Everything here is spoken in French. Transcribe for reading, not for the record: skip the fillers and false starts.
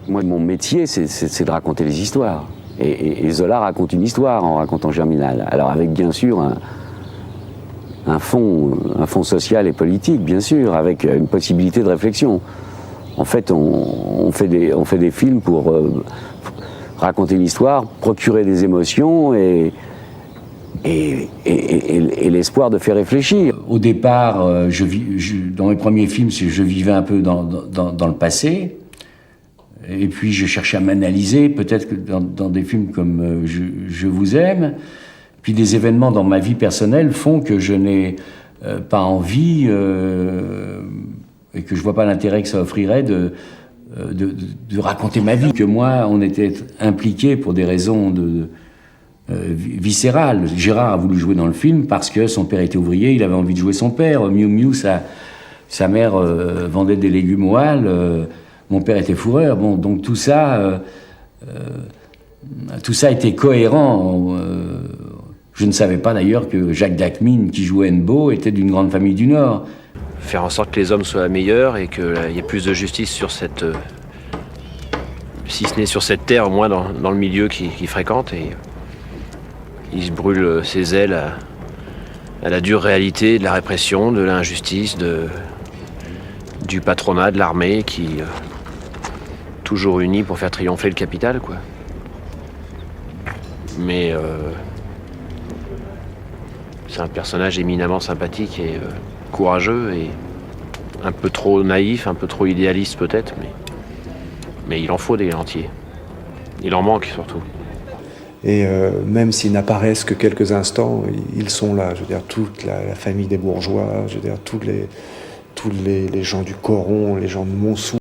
Moi, mon métier, c'est de raconter les histoires. Et Zola raconte une histoire en racontant Germinal. Alors avec bien sûr un fond social et politique, bien sûr, avec une possibilité de réflexion. En fait, on fait des films pour raconter une histoire, procurer des émotions et l'espoir de faire réfléchir. Au départ, dans mes premiers films, je vivais un peu dans le passé. Et puis je cherchais à m'analyser, peut-être que dans des films comme Je vous aime. Puis des événements dans ma vie personnelle font que je n'ai pas envie et que je vois pas l'intérêt que ça offrirait de raconter ma vie. Que moi, on était impliqués pour des raisons viscérales. Gérard a voulu jouer dans le film parce que son père était ouvrier, il avait envie de jouer son père. Miu Miu, sa mère vendait des légumes au hall. Mon père était fourreur. Bon, donc tout ça était cohérent. Je ne savais pas d'ailleurs que Jacques Dacmine, qui jouait Nbo, était d'une grande famille du Nord. Faire en sorte que les hommes soient meilleurs et qu'il y ait plus de justice sur cette... si ce n'est sur cette terre, au moins dans le milieu qu'il fréquente. Et il se brûle ses ailes à la dure réalité de la répression, de l'injustice, du patronat, de l'armée qui... toujours unis pour faire triompher le capital, quoi. Mais c'est un personnage éminemment sympathique et courageux et un peu trop naïf, un peu trop idéaliste peut-être, mais il en faut des entiers. Il en manque surtout. Et même s'ils n'apparaissent que quelques instants, ils sont là. Je veux dire, toute la famille des bourgeois, je veux dire, tous les gens du Coron, les gens de Montsou.